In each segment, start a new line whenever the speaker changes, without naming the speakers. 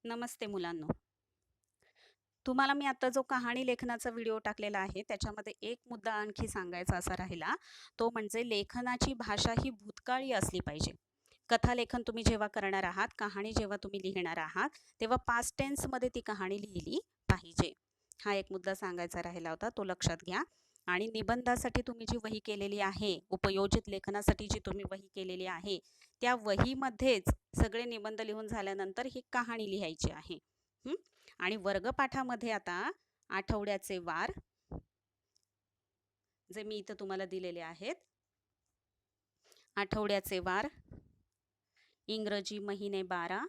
नमस्ते मुलांनो. तुम्हाला मी आता जो कहाणी लेखनाचा व्हिडिओ टाकलेला आहे, त्याच्यामध्ये एक मुद्दा आणखी सांगायचा असा राहिला, तो म्हणजे लेखनाची भाषा ही भूतकाळी असली पाहिजे. कथालेखन तुम्ही जेव्हा करणार आहात, कहाणी जेव्हा तुम्ही लिहिणार आहात, तेव्हा पास्ट टेन्समध्ये ती कहाणी लिहिली पाहिजे. हा एक मुद्दा सांगायचा राहिला होता, तो लक्षात घ्या. आणि निबंधासाठी तुम्ही जी वही केलेली आहे, उपयोजित लेखनासाठी जी तुम्ही वही केलेली आहे, त्या वहीमध्येच सगळे निबंध लिहून झाल्यानंतर ही कहाणी लिहायची आहे. आणि वर्गपाठामध्ये आता आठवड्याचे वार जे मी इथं तुम्हाला दिलेले आहेत, आठवड्याचे वार, इंग्रजी महिने 12,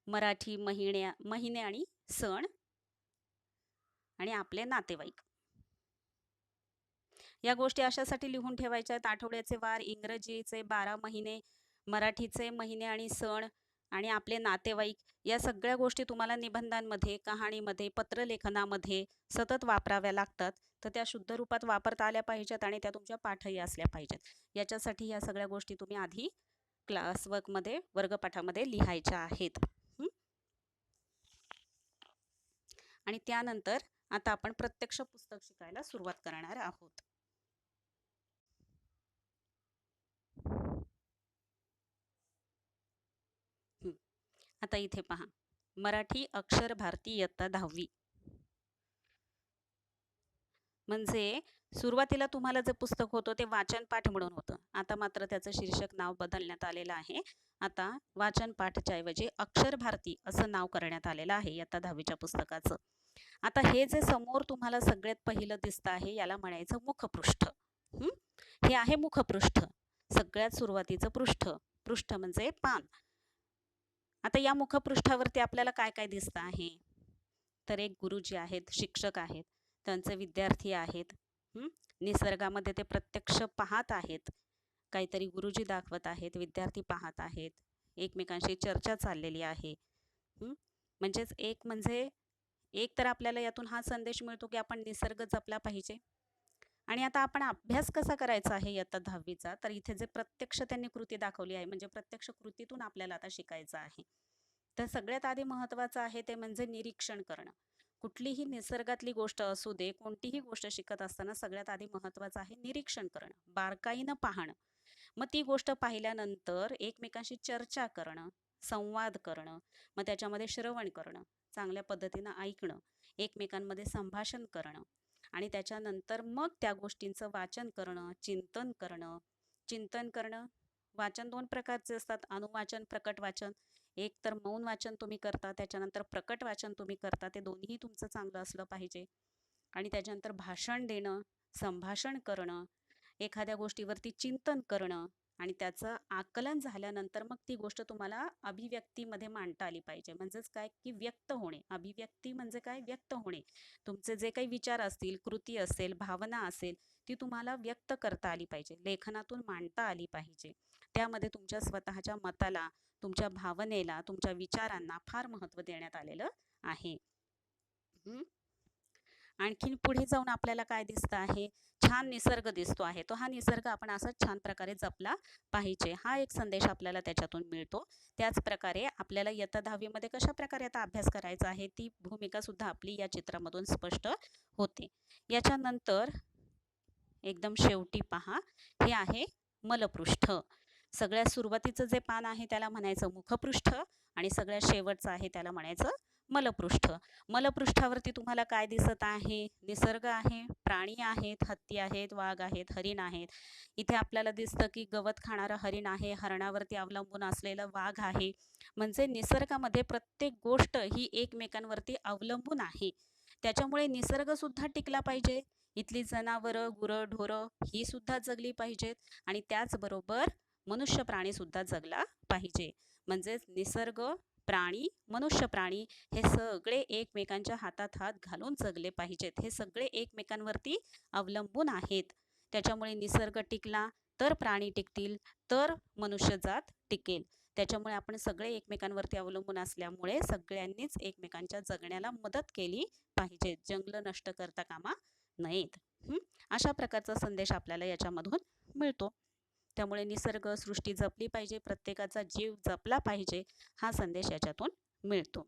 मराठी महिने आणि सण आणि आपले नातेवाईक, या गोष्टी अशासाठी लिहून ठेवायच्या आहेत. आठवड्याचे वार, इंग्रजीचे 12 महिने, मराठीचे महिने आणि सण आणि आपले नातेवाईक, या सगळ्या गोष्टी तुम्हाला निबंधांमध्ये, कहाणीमध्ये, पत्रलेखनामध्ये सतत वापराव्या लागतात. तर त्या शुद्ध रूपात वापरता आल्या पाहिजेत आणि त्या तुमच्या पाठही असल्या पाहिजेत. याच्यासाठी या सगळ्या गोष्टी तुम्ही आधी क्लासवर्कमध्ये, वर्गपाठामध्ये लिहायच्या आहेत. आणि त्यानंतर आता आपण प्रत्यक्ष पुस्तक शिकायला सुरुवात करणार आहोत. आता इथे पहा, मराठी अक्षर भारती इयत्ता 10वी. म्हणजे सुरुवातीला तुम्हाला जे पुस्तक होतं ते वाचन पाठ म्हणून होतं. आता मात्र त्याचं शीर्षक नाव बदलण्यात आलेलं आहे. आता वाचन पाठच्या ऐवजी अक्षर भारती असं नाव करण्यात आलेलं आहे इयत्ता 10वीच्या पुस्तकाचं. आता हे जे समोर तुम्हाला सगळ्यात पहिलं दिसतं आहे, याला म्हणायचं मुखपृष्ठ. हे आहे मुखपृष्ठ, सगळ्यात सुरुवातीचं पृष्ठ. पृष्ठ म्हणजे पान. आता या मुखपृष्ठावरती आपल्याला काय काय दिसतं आहे, तर एक गुरुजी आहेत, शिक्षक आहेत, त्यांचे विद्यार्थी आहेत. निसर्गामध्ये ते प्रत्यक्ष पाहत आहेत, काहीतरी गुरुजी दाखवत आहेत, विद्यार्थी पाहत आहेत, एकमेकांशी चर्चा चाललेली आहे. म्हणजेच एक तर आपल्याला यातून हा संदेश मिळतो की आपण निसर्ग जपला पाहिजे. आणि आता आपण अभ्यास कसा करायचा आहे इयत्ता 10वीचा, तर इथे जे प्रत्यक्ष त्यांनी कृती दाखवली आहे, म्हणजे प्रत्यक्ष कृतीतून आपल्याला आता शिकायचं आहे. तर सगळ्यात आधी महत्त्वाचं आहे ते म्हणजे निरीक्षण करणं. कुठलीही निसर्गातली गोष्ट असू दे, कोणतीही गोष्ट शिकत असताना सगळ्यात आधी महत्त्वाचं आहे निरीक्षण करणं, बारकाईनं पाहणं. मग ती गोष्ट पाहिल्यानंतर एकमेकांशी चर्चा करणं, संवाद करणं, मग त्याच्यामध्ये श्रवण करणं, चांगल्या पद्धतीनं ऐकणं, एकमेकांमध्ये संभाषण करणं आणि त्याच्यानंतर मग त्या गोष्टींचं वाचन करणं, चिंतन करणं. चिंतन करणं, वाचन 2 प्रकारचे असतात, अनुवाचन, प्रकट वाचन. एक तर मौन वाचन तुम्ही करता, त्याच्यानंतर प्रकट वाचन तुम्ही करता, ते दोन्ही तुमचं चांगलं असलं पाहिजे. आणि त्याच्यानंतर भाषण देणं, संभाषण करणं, एखाद्या गोष्टीवरती चिंतन करणं आणि त्याचं आकलन झाल्यानंतर मग ती गोष्ट तुम्हाला अभिव्यक्तीमध्ये मांडता आली पाहिजे. म्हणजेच काय की व्यक्त होणे. अभिव्यक्ती म्हणजे काय, व्यक्त होणे. तुमचे जे काही विचार असतील, कृती असेल, भावना असेल, ती तुम्हाला व्यक्त करता आली पाहिजे, लेखनातून मांडता आली पाहिजे. त्यामध्ये तुमच्या स्वतःच्या मताला, तुमच्या भावनेला, तुमच्या विचारांना फार महत्त्व देण्यात आलेलं आहे. आणखीन पुढे जाऊन आपल्याला काय दिसतं आहे, छान निसर्ग दिसतो आहे. तो हा निसर्ग आपण असाच छान प्रकारे जपला पाहिजे, हा एक संदेश आपल्याला त्याच्यातून मिळतो. त्याचप्रकारे आपल्याला इयत्ता 10वीमध्ये कशा प्रकारे आता अभ्यास करायचा आहे, ती भूमिका सुद्धा आपली या चित्रामधून स्पष्ट होते. याच्यानंतर एकदम शेवटी पहा, हे आहे मलपृष्ठ. सगळ्यात सुरुवातीचं जे पान आहे त्याला म्हणायचं मुखपृष्ठ आणि सगळ्यात शेवटचं आहे त्याला म्हणायचं मलपृष्ठ. मलपृष्ठावरती तुम्हाला काय दिसत आहे, निसर्ग आहे, प्राणी आहेत, हत्ती आहेत, वाघ आहेत, हरिण आहेत. इथे आपल्याला दिसतं की गवत खाणारं हरिण आहे, हरणावरती अवलंबून असलेलं वाघ आहे. म्हणजे निसर्गामध्ये प्रत्येक गोष्ट ही एकमेकांवरती अवलंबून आहे. त्याच्यामुळे निसर्ग सुद्धा टिकला पाहिजे, इथली जनावरं, गुरं, ढोरं ही सुद्धा जगली पाहिजेत आणि त्याचबरोबर मनुष्य प्राणी सुद्धा जगला पाहिजे. म्हणजेच निसर्ग, प्राणी, मनुष्य प्राणी हे सगळे एकमेकांच्या हातात हात घालून जगले पाहिजेत. हे सगळे एकमेकांवरती अवलंबून आहेत. त्याच्यामुळे निसर्ग टिकला तर प्राणी टिकतील, तर मनुष्यजात टिकेल. त्याच्यामुळे आपण सगळे एकमेकांवरती अवलंबून असल्यामुळे सगळ्यांनीच एकमेकांच्या जगण्याला मदत केली पाहिजे. जंगल नष्ट करता कामा नयेत. अशा प्रकारचा संदेश आपल्याला याच्यामधून मिळतो. त्यामुळे निसर्ग सृष्टी जपली पाहिजे, प्रत्येकाचा जीव जपला पाहिजे, हा संदेश याच्यातून मिळतो.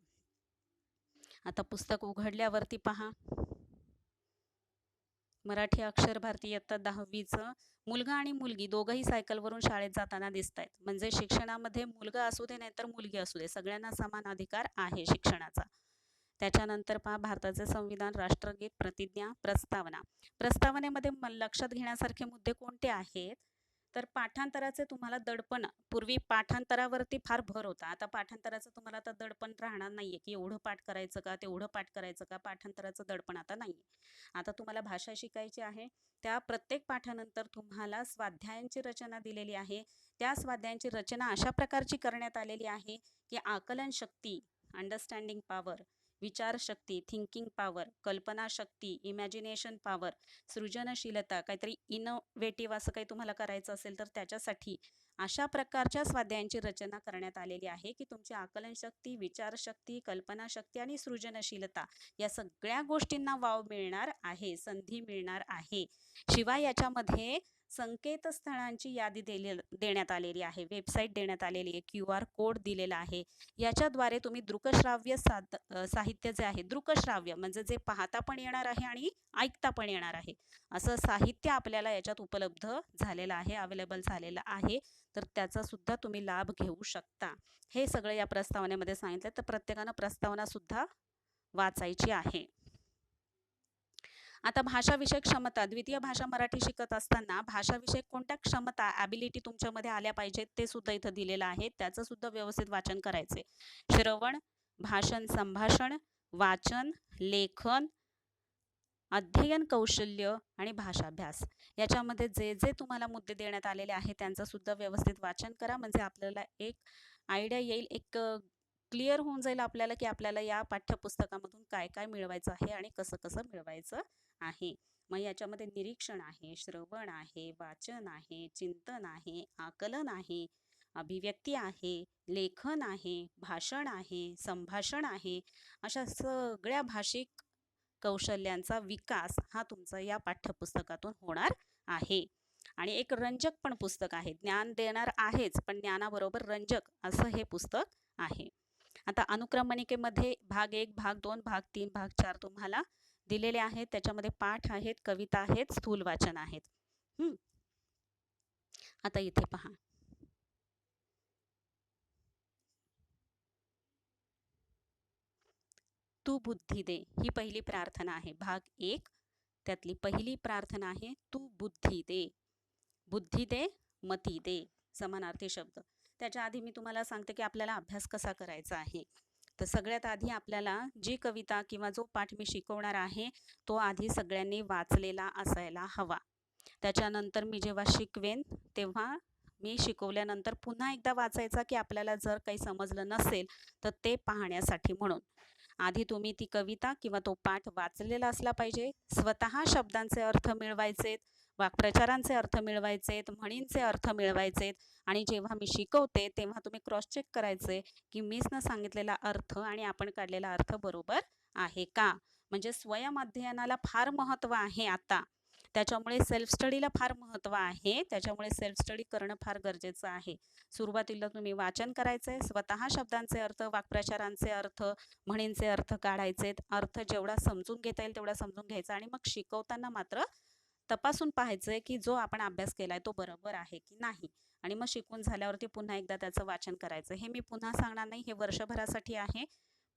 आता पुस्तक उघडल्यावरती पहा, मराठी अक्षर भारती इयत्ता 10वीचं मुलगा आणि मुलगी दोघंही सायकलवरून शाळेत जाताना दिसत आहेत. म्हणजे शिक्षणामध्ये मुलगा असू दे नाहीतर मुलगी असू दे, सगळ्यांना समान अधिकार आहे शिक्षणाचा. त्याच्यानंतर पहा, भारताचे संविधान, राष्ट्रगीत, प्रतिज्ञा, प्रस्तावना. प्रस्तावनेमध्ये लक्षात घेण्यासारखे मुद्दे कोणते आहेत? तर पाठांतराचे तुम्हाला दडपण, पूर्वी पाठांतरावरती फार भर होता. आता पाठांतराचं तुम्हाला आता दडपण राहणार नाहीये की एवढं पाठ करायचं का, तेवढं पाठ करायचं का. पाठांतराचं दडपण आता नाहीये. आता तुम्हाला भाषा शिकायची आहे. त्या प्रत्येक पाठानंतर तुम्हाला स्वाध्यायांची रचना दिलेली आहे. त्या स्वाध्यायांची रचना अशा प्रकारची करण्यात आलेली आहे की आकलन शक्ती, अंडरस्टँडिंग पॉवर, विचारशक्ती, थिंकिंग पॉवर, कल्पनाशक्ती, इमॅजिनेशन पॉवर, सृजनशीलता, काहीतरी इनोव्हेटिव्ह असं काही तुम्हाला करायचं असेल तर त्याच्यासाठी अशा प्रकारच्या स्वाध्यायांची रचना करण्यात आलेली आहे की तुमची आकलनशक्ती, विचारशक्ती, कल्पनाशक्ती आणि सृजनशीलता या सगळ्या गोष्टींना वाव मिळणार आहे, संधी मिळणार आहे. शिवाय याच्यामध्ये संकेतस्थळांची यादी देण्यात आलेली आहे, वेबसाईट देण्यात आलेली आहे, QR कोड दिलेला आहे. याच्याद्वारे तुम्ही दृकश्राव्य साहित्य जे आहे, दृकश्राव्य म्हणजे जे पाहता पण येणार आहे आणि ऐकता पण येणार आहे, असं साहित्य आपल्याला याच्यात उपलब्ध झालेलं आहे, अवेलेबल झालेलं आहे. तर त्याचा सुद्धा तुम्ही लाभ घेऊ शकता. हे सगळं या प्रस्तावनेमध्ये सांगितलं. तर प्रत्येकानं प्रस्तावना सुद्धा वाचायची आहे. आता भाषाविषयक क्षमता, द्वितीय भाषा मराठी शिकत असताना भाषाविषयक कोणत्या क्षमता, ॲबिलिटी तुमच्यामध्ये आल्या पाहिजेत ते सुद्धा इथं दिलेलं आहे. त्याचं सुद्धा व्यवस्थित वाचन करायचे. श्रवण, भाषण, संभाषण, वाचन, लेखन, अध्ययन कौशल्य आणि भाषाभ्यास याच्यामध्ये जे जे तुम्हाला मुद्दे देण्यात आलेले आहेत त्यांचं सुद्धा व्यवस्थित वाचन करा. म्हणजे आपल्याला एक आयडिया येईल, एक क्लिअर होऊन जाईल आपल्याला की आपल्याला या पाठ्यपुस्तकामधून काय काय मिळवायचं आहे आणि कसं कसं मिळवायचं आहे. मग याच्यामध्ये निरीक्षण आहे, श्रवण आहे, वाचन आहे, चिंतन आहे, आकलन आहे, अभिव्यक्ती आहे, लेखन आहे, भाषण आहे, संभाषण आहे. अशा सगळ्या भाषिक कौशल्यांचा विकास हा तुमचा या पाठ्यपुस्तकातून होणार आहे. आणि एक रंजक पण पुस्तक आहे, ज्ञान देणार आहेच पण ज्ञानाबरोबर रंजक असं हे पुस्तक आहे. आता अनुक्रमणिकेमध्ये भाग 1, भाग 2, भाग 3, भाग 4 तुम्हाला दिलेले आहेत. त्याच्यामध्ये पाठ आहेत, कविता आहेत, स्थूल वाचन आहेत. आता इथे पहा, तू बुद्धी दे ही पहिली प्रार्थना आहे. भाग 1 त्यातली पहिली प्रार्थना आहे, तू बुद्धी दे. बुद्धी दे, मती दे, समानार्थी शब्द. त्याच्या आधी मी तुम्हाला सांगते की आपल्याला अभ्यास कसा करायचा आहे. तर सगळ्यात आधी आपल्याला जी कविता किंवा जो पाठ मी शिकवणार आहे तो आधी सगळ्यांनी वाचलेला असायला हवा. त्याच्यानंतर मी जेव्हा शिकवेन तेव्हा मी शिकवल्यानंतर पुन्हा एकदा वाचायचा की आपल्याला जर काही समजलं नसेल तर ते पाहण्यासाठी. म्हणून आधी तुम्ही ती कविता किंवा तो पाठ वाचलेला असला पाहिजे. स्वतः शब्दांचे अर्थ मिळवायचेत, वाक्प्रचारांचे अर्थ मिळवायचेत, म्हणींचे अर्थ मिळवायचेत. आणि जेव्हा मी शिकवते तेव्हा तुम्ही क्रॉस चेक करायचे की मीच न सांगितलेला अर्थ आणि आपण काढलेला अर्थ बरोबर आहे का. म्हणजे स्वयं अध्ययनाला फार महत्त्व आहे आता. त्याच्यामुळे सेल्फ स्टडीला फार महत्त्व आहे. त्याच्यामुळे सेल्फ स्टडी करणं फार गरजेचं आहे. सुरुवातीला तुम्ही वाचन करायचंय, स्वतः शब्दांचे अर्थ, वाक्प्रचारांचे अर्थ, म्हणींचे अर्थ काढायचेत. अर्थ जेवढा समजून घेता येईल तेवढा समजून घ्यायचा आणि मग शिकवताना मात्र तपासून पाहायचंय की जो आपण अभ्यास केलाय तो बरोबर आहे की नाही. आणि मग शिकून झाल्यावरती पुन्हा एकदा त्याचं वाचन करायचं. हे मी पुन्हा सांगणार नाही, हे वर्षभरासाठी आहे.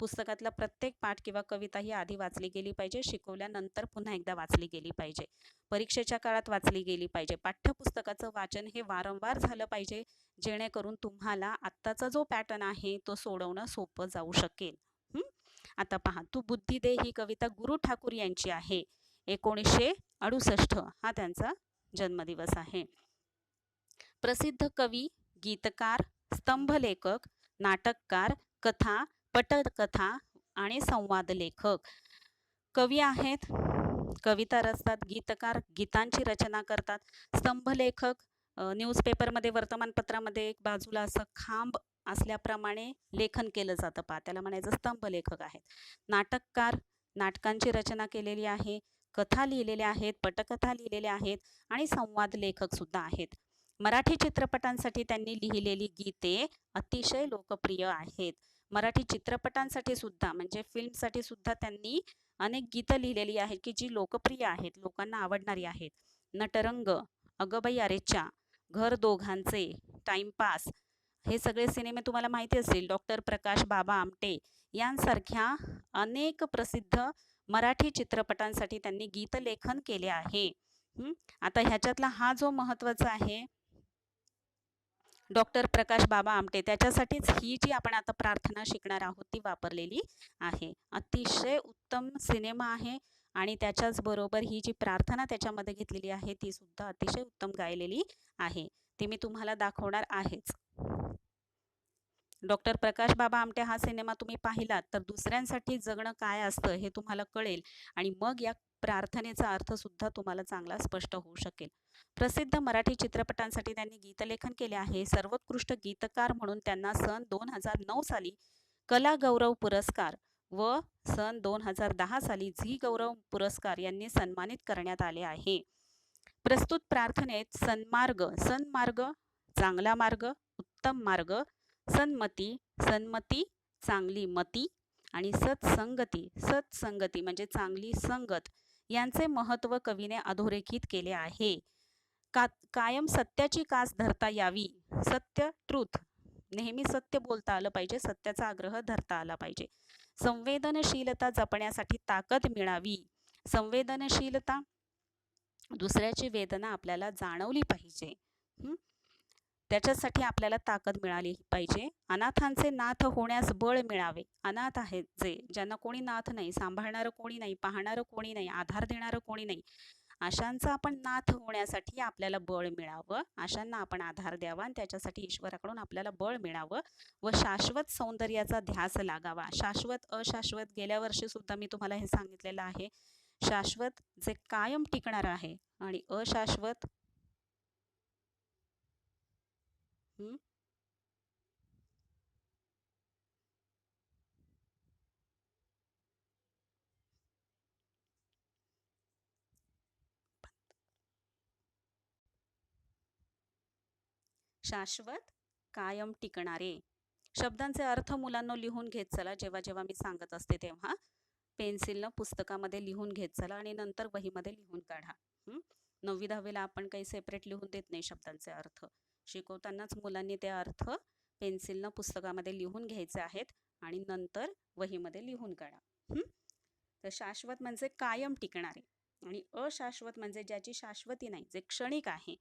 पुस्तकातला प्रत्येक पाठ किंवा कविता ही आधी वाचली गेली पाहिजे, शिकवल्यानंतर पुन्हा एकदा वाचली गेली पाहिजे, परीक्षेच्या काळात वाचली गेली पाहिजे. पाठ्यपुस्तकाचं वाचन हे वारंवार झालं पाहिजे, जेणेकरून तुम्हाला आत्ताचा जो पॅटर्न आहे तो सोडवणं सोपं जाऊ शकेल. आता पहा, तू बुद्धी दे ही कविता गुरु ठाकूर यांची आहे. 1968 हा त्यांचा जन्मदिवस आहे. प्रसिद्ध कवी, गीतकार, स्तंभलेखक, नाटककार, कथा, पटकथा आणि संवाद लेखक. कवी आहेत, कविता रचतात, गीतकार गीतांची रचना करतात, स्तंभलेखक न्यूजपेपरमध्ये, वर्तमानपत्रामध्ये एक बाजूला असं खांब असल्याप्रमाणे लेखन केलं जातं पहा, त्याला म्हणायचं स्तंभलेखक आहेत. नाटककार नाटकांची रचना केलेली आहे, कथा लिहिलेल्या आहेत, पटकथा लिहिलेल्या आहेत आणि संवाद लेखक सुद्धा आहेत. मराठी चित्रपटांसाठी त्यांनी लिहिलेली गीते अतिशय लोकप्रिय आहेत. मराठी चित्रपटांसाठी सुद्धा म्हणजे फिल्मसाठी सुद्धा त्यांनी अनेक गीतं लिहिलेली आहेत की जी लोकप्रिय आहेत, लोकांना आवडणारी आहेत. नटरंग, अगबाई अरेच्चा, घर दोघांचे, टाइमपास हे सगळे सिनेमे तुम्हाला माहिती असतील. डॉक्टर प्रकाश बाबा आमटे यांसारख्या अनेक प्रसिद्ध मराठी चित्रपटांसाठी त्यांनी गीतलेखन केले आहे. आता ह्याच्यातला हा जो महत्त्वाचा आहे डॉक्टर प्रकाश बाबा आमटे, त्याच्यासाठीच ही जी आपण आता प्रार्थना शिकणार आहोत ती वापरलेली आहे. अतिशय उत्तम सिनेमा आहे आणि त्याच्याच बरोबर ही जी प्रार्थना त्याच्यामध्ये घेतलेली आहे ती सुद्धा अतिशय उत्तम गायलेली आहे. ती मी तुम्हाला दाखवणार आहेच. डॉक्टर प्रकाश बाबा आमटे हा सिनेमा तुम्ही पाहिलात तर दुसऱ्यांसाठी जगणं काय असतं हे तुम्हाला कळेल आणि मग या प्रार्थनेचा अर्थ सुद्धा तुम्हाला चांगला स्पष्ट होऊ शकेल. प्रसिद्ध मराठी चित्रपटांसाठी त्यांनी गीतलेखन केले आहे. सर्वोत्कृष्ट गीतकार म्हणून त्यांना सन 2009 साली कला गौरव पुरस्कार व सन 2010 साली झी गौरव पुरस्कार यांनी सन्मानित करण्यात आले आहे. प्रस्तुत प्रार्थनेत सन्मार्ग, चांगला मार्ग, उत्तम मार्ग, सन्मती, सन्मती, चांगली मती आणि सत्संगती म्हणजे चांगली संगत यांचे महत्त्व कवीने अधोरेखित केले आहे. कायम सत्याची कास धरता यावी, सत्य ट्रूथ, नेहमी सत्य बोलता आलं पाहिजे, सत्याचा आग्रह धरता आला पाहिजे. संवेदनशीलता जपण्यासाठी ताकद मिळावी, संवेदनशीलता दुसऱ्याची वेदना आपल्याला जाणवली पाहिजे. त्याच्यासाठी आपल्याला ताकद मिळाली पाहिजे. अनाथांचे नाथ होण्यास बळ मिळावे. अनाथ आहेत ज्यांना कोणी नाथ नाही, सांभाळणारं कोणी नाही, पाहणारं कोणी नाही, आधार देणारं कोणी नाही, अशांचा आपण नाथ होण्यासाठी आपल्याला बळ मिळावं, अशांना आपण आधार द्यावा आणि त्याच्यासाठी ईश्वराकडून आपल्याला बळ मिळावं व शाश्वत सौंदर्याचा ध्यास लागावा. शाश्वत अशाश्वत गेल्या वर्षी सुद्धा मी तुम्हाला हे सांगितलेलं आहे. शाश्वत जे कायम टिकणार आहे आणि अशाश्वत शाश्वत कायम टिकणारे. शब्दांचे अर्थ मुलांना लिहून घेत चला. जेव्हा जेव्हा मी सांगत असते तेव्हा पेन्सिलनं पुस्तकामध्ये लिहून घेत चला आणि नंतर वहीमध्ये लिहून काढा. 9वी 10वीला आपण काही सेपरेट लिहून देत नाही शब्दांचे अर्थ. शिकवतानाच मुलांनी ते अर्थ पेन्सिलनं पुस्तकामध्ये लिहून घ्यायचे आहेत आणि नंतर वहीमध्ये लिहून काढा. तर शाश्वत म्हणजे कायम टिकणारे आणि अशाश्वत म्हणजे ज्याची शाश्वती नाही, जे क्षणिक आहे.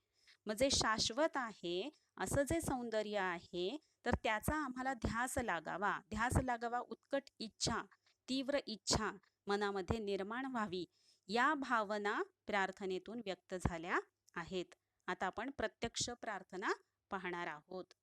मग जे शाश्वत आहे असं जे सौंदर्य आहे तर त्याचा आम्हाला ध्यास लागावा, उत्कट इच्छा, तीव्र इच्छा मनामध्ये निर्माण व्हावी, या भावना प्रार्थनेतून व्यक्त झाल्या आहेत. आता आपण प्रत्यक्ष प्रार्थना पाहणार आहोत.